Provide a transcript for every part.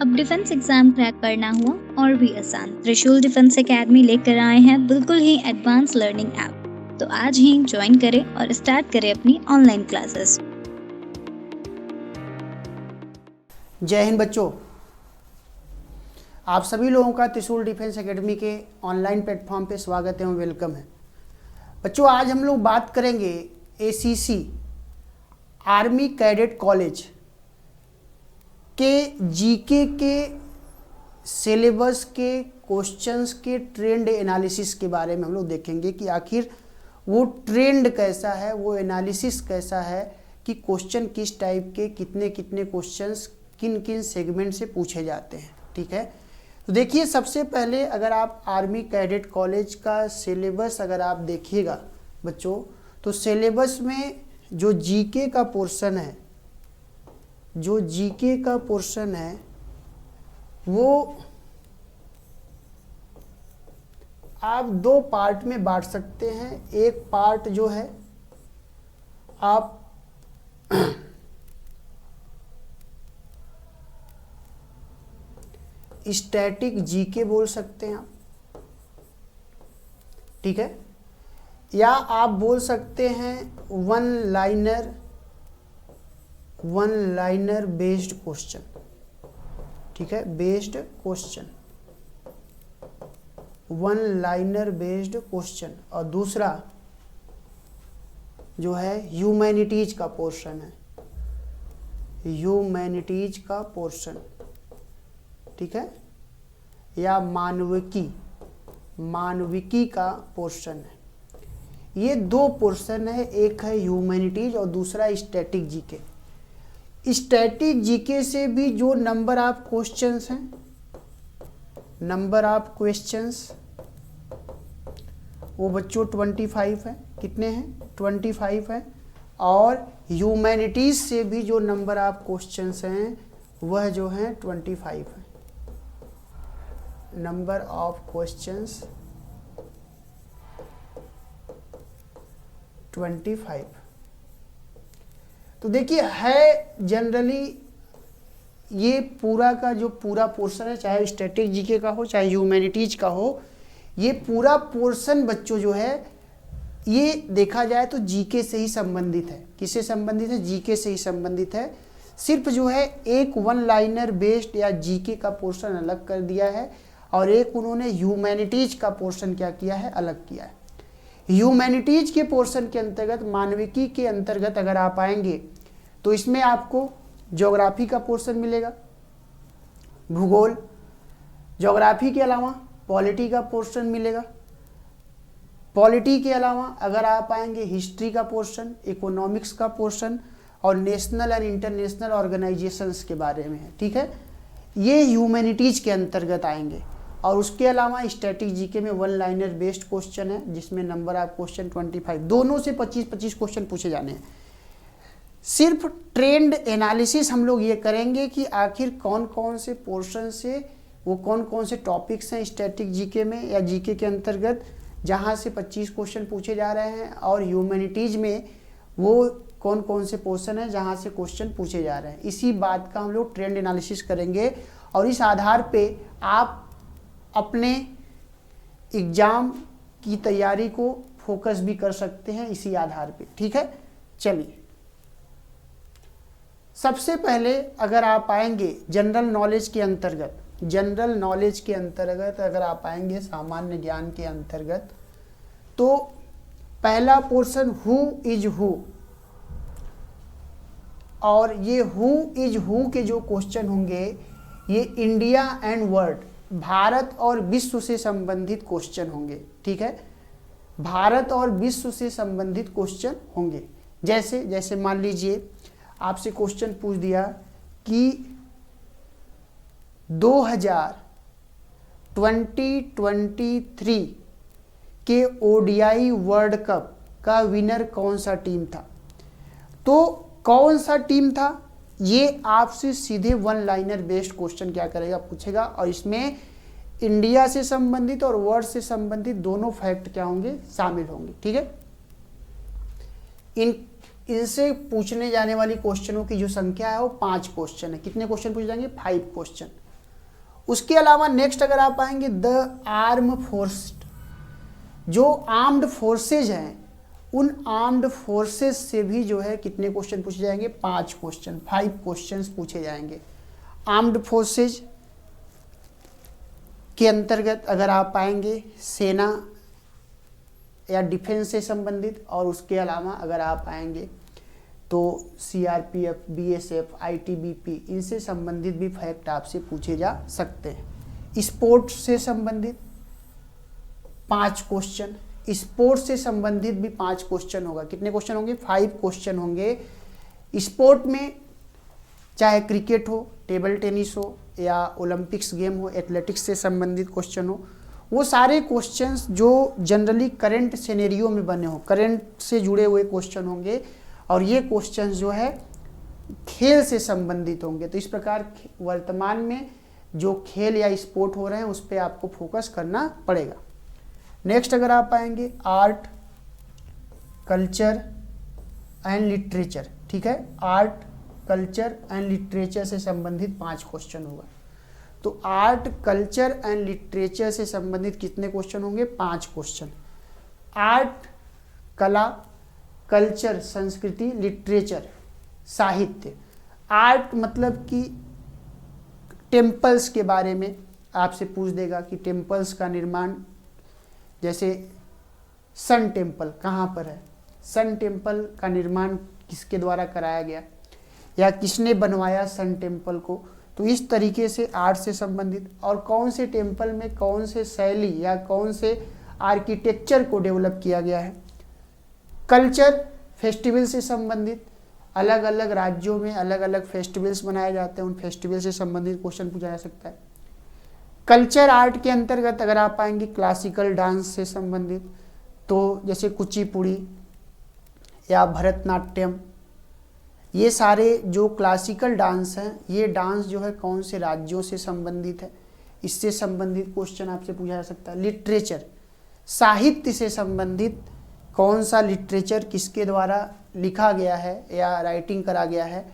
अब defence exam crack करना हुआ और भी आसान। त्रिशूल डिफेंस एकेडमी लेकर आए हैं बिल्कुल ही एडवांस लर्निंग ऐप। तो आज ही ज्वाइन करें और स्टार्ट करें अपनी ऑनलाइन क्लासेस। जय हिंद बच्चों, आप सभी लोगों का त्रिशूल डिफेंस एकेडमी के ऑनलाइन प्लेटफॉर्म पे स्वागत एवं वेलकम है। बच्चों, आज हम लोग बात करेंगे ACC आर्मी कैडेट कॉलेज के जीके के सिलेबस के क्वेश्चंस के ट्रेंड एनालिसिस के बारे में हम लोग देखेंगे कि आखिर वो ट्रेंड कैसा है, वो एनालिसिस कैसा है कि क्वेश्चन किस टाइप के, कितने कितने क्वेश्चंस किन किन सेगमेंट से पूछे जाते हैं। ठीक है, तो देखिए, सबसे पहले अगर आप आर्मी कैडेट कॉलेज का सिलेबस अगर आप देखिएगा बच्चों, तो सिलेबस में जो जीके का पोर्शन है, वो आप दो पार्ट में बांट सकते हैं। एक पार्ट जो है आप स्टैटिक जीके बोल सकते हैं आप, ठीक है, या आप बोल सकते हैं वन लाइनर बेस्ड क्वेश्चन। ठीक है, based question, one liner based question. और दूसरा जो है ह्यूमैनिटीज का पोर्शन है, ह्यूमैनिटीज का पोर्शन, ठीक है, या मानविकी का पोर्शन है। ये दो पोर्शन है, एक है ह्यूमैनिटीज और दूसरा स्टैटिक जीके। स्टैटिक जीके से भी जो नंबर ऑफ क्वेश्चंस हैं, नंबर ऑफ क्वेश्चंस वो बच्चों 25 है। कितने हैं? 25 है। और ह्यूमैनिटीज से भी जो नंबर ऑफ क्वेश्चंस हैं वह जो हैं 25 है। Number of questions 25। तो देखिए, है जनरली ये पूरा का जो पूरा पोर्शन है, चाहे स्टैटिक जीके का हो चाहे ह्यूमैनिटीज का हो, ये पूरा पोर्शन बच्चों जो है ये देखा जाए तो जीके से ही संबंधित है। किससे संबंधित है? जीके से ही संबंधित है। सिर्फ जो है एक वन लाइनर बेस्ड या जीके का पोर्शन अलग कर दिया है और एक उन्होंने ह्यूमैनिटीज का पोर्शन क्या किया है? अलग किया है। ह्यूमैनिटीज के पोर्शन के अंतर्गत, मानविकी के अंतर्गत अगर आप आएंगे तो इसमें आपको ज्योग्राफी का पोर्शन मिलेगा, भूगोल, ज्योग्राफी के अलावा पॉलिटी का पोर्शन मिलेगा। पॉलिटी के अलावा अगर आप आएंगे हिस्ट्री का पोर्शन, इकोनॉमिक्स का पोर्शन और नेशनल एंड इंटरनेशनल ऑर्गेनाइजेशंस के बारे में है। ठीक है, ये ह्यूमैनिटीज के अंतर्गत आएंगे। और उसके अलावा स्टैटिक जीके में वन लाइनर बेस्ड क्वेश्चन है जिसमें नंबर ऑफ क्वेश्चन 25, दोनों से 25-25 क्वेश्चन पूछे जाने हैं। सिर्फ ट्रेंड एनालिसिस हम लोग ये करेंगे कि आखिर कौन कौन से पोर्शन से वो कौन कौन से टॉपिक्स हैं स्टैटिक जीके में या जीके के अंतर्गत जहाँ से 25 क्वेश्चन पूछे जा रहे हैं, और ह्यूमैनिटीज में वो कौन कौन से पोर्शन है जहाँ से क्वेश्चन पूछे जा रहे हैं। इसी बात का हम लोग ट्रेंड एनालिसिस करेंगे और इस आधार पे आप अपने एग्जाम की तैयारी को फोकस भी कर सकते हैं इसी आधार पे। ठीक है, चलिए, सबसे पहले अगर आप आएंगे जनरल नॉलेज के अंतर्गत, अगर आप आएंगे सामान्य ज्ञान के अंतर्गत, तो पहला पोर्शन हु इज हु, और ये हु इज हु के जो क्वेश्चन होंगे ये इंडिया एंड वर्ल्ड, भारत और विश्व से संबंधित क्वेश्चन होंगे। ठीक है, भारत और विश्व से संबंधित क्वेश्चन होंगे। जैसे मान लीजिए आपसे क्वेश्चन पूछ दिया कि 2023 के ODI वर्ल्ड कप का विनर कौन सा टीम था, तो कौन सा टीम था ये आपसे सीधे वन लाइनर बेस्ड क्वेश्चन क्या करेगा? पूछेगा। और इसमें इंडिया से संबंधित और वर्ल्ड से संबंधित दोनों फैक्ट क्या होंगे? शामिल होंगे। ठीक है, इनसे पूछने जाने वाली क्वेश्चनों की जो संख्या है वो 5 क्वेश्चन है। कितने क्वेश्चन पूछे जाएंगे? 5 क्वेश्चन। उसके अलावा नेक्स्ट अगर आप आएंगे द आर्म फोर्स, जो आर्म्ड फोर्सेज हैं उन आर्म्ड फोर्सेस से भी जो है कितने क्वेश्चन पूछे जाएंगे, 5 क्वेश्चन, 5 क्वेश्चंस पूछे जाएंगे। आर्म्ड फोर्सेज के अंतर्गत अगर आप आएंगे सेना या डिफेंस से संबंधित, और उसके अलावा अगर आप आएंगे तो सीआरपीएफ, बीएसएफ, आईटीबीपी, इनसे संबंधित भी फैक्ट आपसे पूछे जा सकते हैं। स्पोर्ट्स से संबंधित 5 क्वेश्चन, स्पोर्ट्स से संबंधित भी 5 क्वेश्चन होगा। कितने क्वेश्चन होंगे, 5 क्वेश्चन होंगे। स्पोर्ट में चाहे क्रिकेट हो, टेबल टेनिस हो या ओलंपिक्स गेम हो, एथलेटिक्स से संबंधित क्वेश्चन हो, वो सारे क्वेश्चंस जो जनरली करंट सिनेरियो में बने हो, करंट से जुड़े हुए क्वेश्चन होंगे, और ये क्वेश्चंस जो है खेल से संबंधित होंगे। तो इस प्रकार वर्तमान में जो खेल या स्पोर्ट हो रहे हैं उस पर आपको फोकस करना पड़ेगा। नेक्स्ट अगर आप आएंगे आर्ट, कल्चर एंड लिटरेचर, ठीक है, आर्ट, कल्चर एंड लिटरेचर से संबंधित 5 क्वेश्चन होगा। तो आर्ट, कल्चर एंड लिटरेचर से संबंधित कितने क्वेश्चन होंगे, 5 क्वेश्चन। आर्ट कला, कल्चर संस्कृति, लिटरेचर साहित्य। आर्ट मतलब कि टेम्पल्स के बारे में आपसे पूछ देगा कि टेम्पल्स का निर्माण, जैसे सन टेम्पल कहाँ पर है, सन टेम्पल का निर्माण किसके द्वारा कराया गया या किसने बनवाया सन टेम्पल को। तो इस तरीके से आर्ट से संबंधित, और कौन से टेम्पल में कौन से शैली या कौन से आर्किटेक्चर को डेवलप किया गया है। कल्चर फेस्टिवल से संबंधित, अलग अलग राज्यों में अलग अलग फेस्टिवल्स मनाए जाते हैं, उन फेस्टिवल से संबंधित क्वेश्चन पूछा जा सकता है। कल्चर आर्ट के अंतर्गत अगर आप आएंगे क्लासिकल डांस से संबंधित, तो जैसे कुचिपुड़ी या भरतनाट्यम, ये सारे जो क्लासिकल डांस हैं, ये डांस जो है कौन से राज्यों से संबंधित है, इससे संबंधित क्वेश्चन आपसे पूछा जा सकता है। लिटरेचर, साहित्य से संबंधित कौन सा लिटरेचर किसके द्वारा लिखा गया है या राइटिंग करा गया है,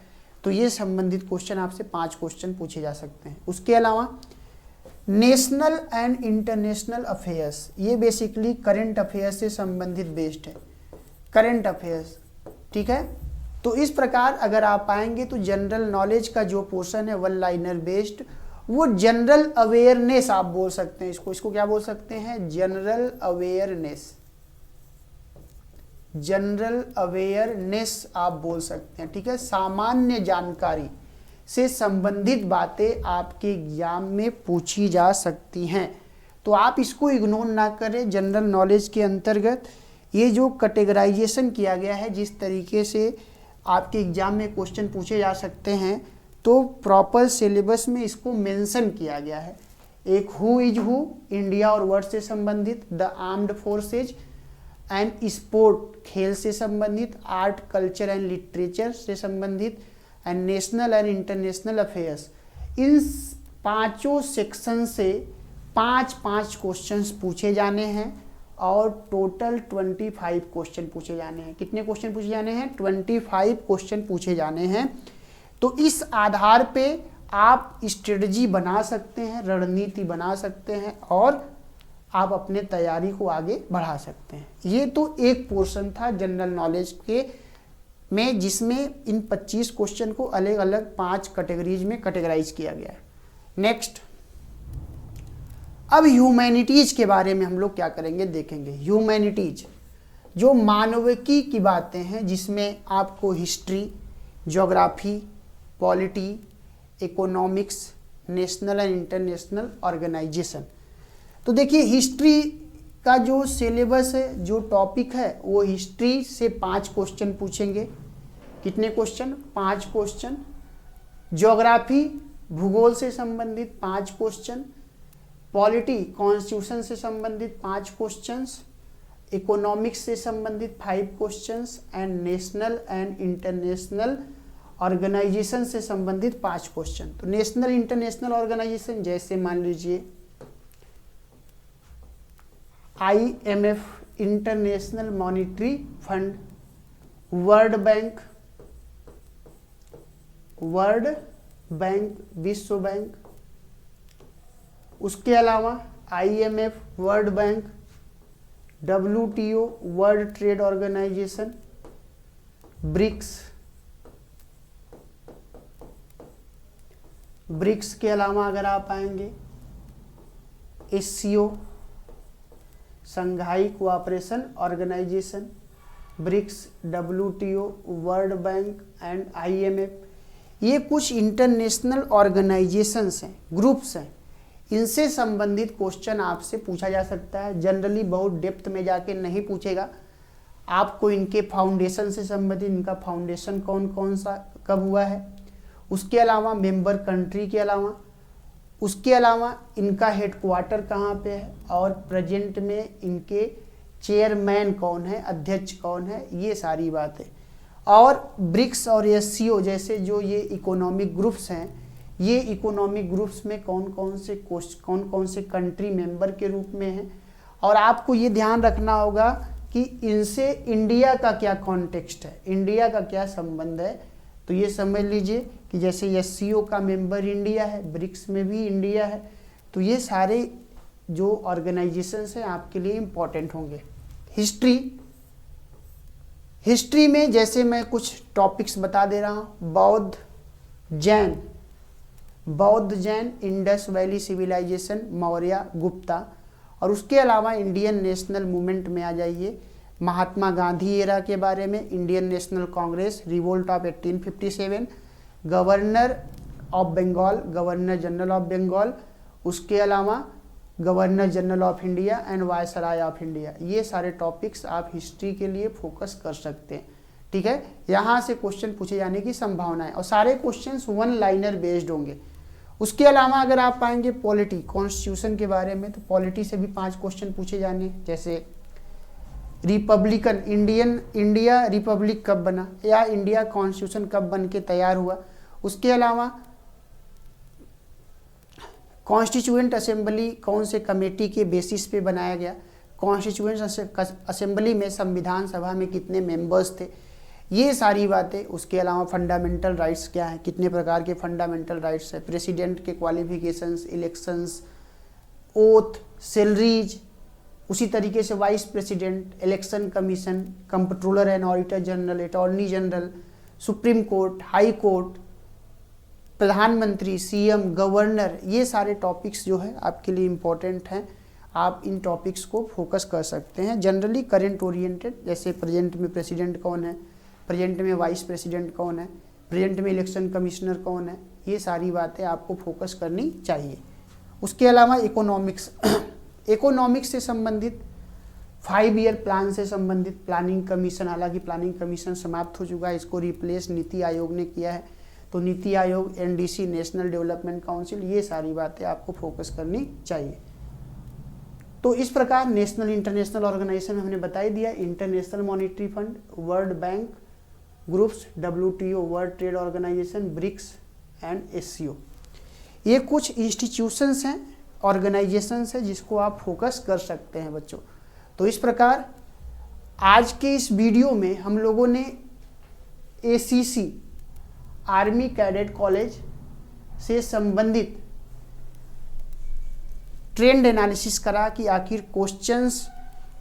तो ये संबंधित क्वेश्चन आपसे 5 क्वेश्चन पूछे जा सकते हैं। उसके अलावा नेशनल एंड इंटरनेशनल अफेयर्स, ये बेसिकली करंट अफेयर्स से संबंधित बेस्ड है, करंट अफेयर्स, ठीक है। तो इस प्रकार अगर आप आएंगे तो जनरल नॉलेज का जो पोर्शन है वन लाइनर बेस्ड, वो जनरल अवेयरनेस आप बोल सकते हैं इसको क्या बोल सकते हैं, जनरल अवेयरनेस, जनरल अवेयरनेस आप बोल सकते हैं, ठीक है। सामान्य जानकारी से संबंधित बातें आपके एग्जाम में पूछी जा सकती हैं, तो आप इसको इग्नोर ना करें। जनरल नॉलेज के अंतर्गत ये जो कैटेगराइजेशन किया गया है, जिस तरीके से आपके एग्जाम में क्वेश्चन पूछे जा सकते हैं, तो प्रॉपर सिलेबस में इसको मेंशन किया गया है। एक हु इज हु, इंडिया और वर्ल्ड से संबंधित, the armed forces and sport खेल से संबंधित, आर्ट, कल्चर एंड लिटरेचर से संबंधित, and national and international affairs. In 5 section से 5-5 क्वेश्चंस पूछे जाने हैं और टोटल 25 क्वेश्चन पूछे जाने हैं। कितने क्वेश्चन पूछे जाने हैं, 25 क्वेश्चन पूछे जाने हैं। तो इस आधार पे आप स्ट्रेटजी बना सकते हैं, रणनीति बना सकते हैं और आप अपने तैयारी को आगे बढ़ा सकते हैं। ये तो एक पोर्शन था जनरल नॉलेज के में, जिसमें इन 25 क्वेश्चन को अलग अलग 5 कैटेगरीज में कैटेगराइज किया गया है। नेक्स्ट, अब ह्यूमैनिटीज के बारे में हम लोग क्या करेंगे, देखेंगे। ह्यूमैनिटीज जो मानविकी की बातें हैं, जिसमें आपको history, geography, polity, economics, national and international organisation. तो देखिए हिस्ट्री का जो सिलेबस है, जो टॉपिक है, वो हिस्ट्री से 5 क्वेश्चन पूछेंगे। कितने क्वेश्चन, 5 क्वेश्चन। ज्योग्राफी भूगोल से संबंधित 5 क्वेश्चन। पॉलिटी कॉन्स्टिट्यूशन से संबंधित 5 क्वेश्चंस। इकोनॉमिक्स से संबंधित 5 questions and national and international organisation से संबंधित 5 क्वेश्चन। तो नेशनल इंटरनेशनल ऑर्गेनाइजेशन जैसे मान लीजिए IMF, International Monetary Fund, World Bank, विश्व बैंक, उसके अलावा IMF, World Bank, WTO, World Trade Organisation, BRICS के अलावा अगर आप आएंगे SCO, Shanghai Cooperation Organisation, BRICS, WTO, World Bank and IMF, ये कुछ इंटरनेशनल ऑर्गेनाइजेशंस हैं, ग्रुप्स हैं। इनसे संबंधित क्वेश्चन आपसे पूछा जा सकता है। जनरली बहुत डेप्थ में जाके नहीं पूछेगा, आपको इनके फाउंडेशन से संबंधित, इनका फाउंडेशन कौन कौन सा कब हुआ है, उसके अलावा मेंबर कंट्री के अलावा, उसके अलावा इनका हेडक्वार्टर कहाँ पे है और प्रेजेंट में इनके चेयरमैन कौन है, अध्यक्ष कौन है, ये सारी बातें। और ब्रिक्स और SCO जैसे जो ये इकोनॉमिक ग्रुप्स हैं, ये इकोनॉमिक ग्रुप्स में कौन कौन से कंट्री मेंबर के रूप में हैं। और आपको ये ध्यान रखना होगा कि इनसे इंडिया का क्या कॉन्टेक्स्ट है, इंडिया का क्या संबंध है। तो ये समझ लीजिए कि जैसे SCO का मेंबर इंडिया है, ब्रिक्स में भी इंडिया है, तो ये सारे जो ऑर्गेनाइजेशंस हैं आपके लिए इम्पोर्टेंट होंगे। हिस्ट्री में जैसे मैं कुछ टॉपिक्स बता दे रहा हूँ, बौद्ध Jain, Indus Valley Civilisation, Maurya, Gupta. और उसके अलावा इंडियन नेशनल मूवमेंट में आ जाइए, महात्मा गांधी एरा के बारे में, Indian National Congress, revolt of 1857, governor of Bengal, governor general of Bengal, उसके अलावा governor general of India and viceroy of India. ये सारे टॉपिक्स आप हिस्ट्री के लिए फोकस कर सकते हैं। ठीक है, यहाँ से क्वेश्चन पूछे जाने की संभावना है और सारे क्वेश्चंस वन लाइनर बेस्ड होंगे। उसके अलावा अगर आप पाएंगे पॉलिटी, कॉन्स्टिट्यूशन के बारे में, तो पॉलिटी से भी 5 क्वेश्चन पूछे जाने, जैसे रिपब्लिकन इंडिया रिपब्लिक कब बना, या इंडिया कॉन्स्टिट्यूशन कब बन के तैयार हुआ। उसके अलावा कॉन्स्टिट्यूएंट असेंबली कौन से कमेटी के बेसिस पे बनाया गया, कॉन्स्टिट्यूएंट असेंबली में संविधान सभा में कितने मेंबर्स थे, ये सारी बातें। उसके अलावा फंडामेंटल राइट्स क्या हैं, कितने प्रकार के फंडामेंटल राइट्स हैं, प्रेसिडेंट के क्वालिफिकेशंस, इलेक्शंस, ओथ, सैलरीज, उसी तरीके से vice president, election commission, controller and auditor general, attorney general, supreme court, high court, प्रधानमंत्री, CM, गवर्नर, ये सारे टॉपिक्स जो है आपके लिए इम्पोर्टेंट हैं। आप इन टॉपिक्स को फोकस कर सकते हैं। जनरली करंट ओरिएंटेड, जैसे प्रेजेंट में प्रेसिडेंट कौन है, प्रेजेंट में वाइस प्रेसिडेंट कौन है, प्रेजेंट में इलेक्शन कमिश्नर कौन है, ये सारी बातें आपको फोकस करनी चाहिए। उसके अलावा इकोनॉमिक्स से संबंधित 5 ईयर प्लान से संबंधित प्लानिंग कमीशन, हालांकि प्लानिंग कमीशन समाप्त हो चुका है, इसको रिप्लेस नीति आयोग ने किया है। तो NITI Aayog, NDC, national development council, ये सारी बातें आपको फोकस करनी चाहिए। तो इस प्रकार नेशनल इंटरनेशनल ऑर्गेनाइजेशन हमने बता ही दिया, International Monetary Fund, World Bank groups, WTO, World Trade Organisation, BRICS and SCO। ये कुछ इंस्टीट्यूशंस हैं, ऑर्गेनाइजेशंस हैं जिसको आप फोकस कर सकते हैं बच्चों। तो इस प्रकार आज के इस वीडियो में हम लोगों ने ACC, आर्मी कैडेट कॉलेज से संबंधित ट्रेंड एनालिसिस करा कि आखिर क्वेश्चंस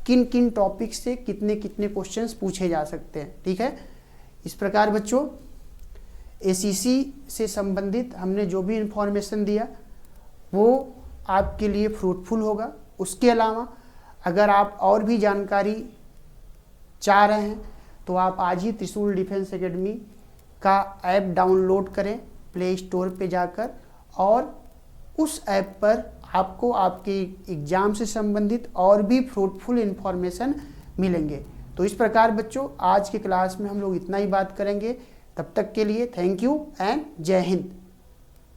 किन किन टॉपिक से कितने कितने क्वेश्चंस पूछे जा सकते हैं। ठीक है, इस प्रकार बच्चों ACC से संबंधित हमने जो भी इंफॉर्मेशन दिया वो आपके लिए फ्रूटफुल होगा। उसके अलावा अगर आप और भी जानकारी चाह रहे हैं तो आप आज ही त्रिशूल डिफेंस एकेडमी का ऐप डाउनलोड करें प्ले स्टोर पे जाकर, और उस ऐप पर आपको आपके एग्ज़ाम से संबंधित और भी फ्रूटफुल इन्फॉर्मेशन मिलेंगे। तो इस प्रकार बच्चों आज के क्लास में हम लोग इतना ही बात करेंगे। तब तक के लिए थैंक यू एंड जय हिंद।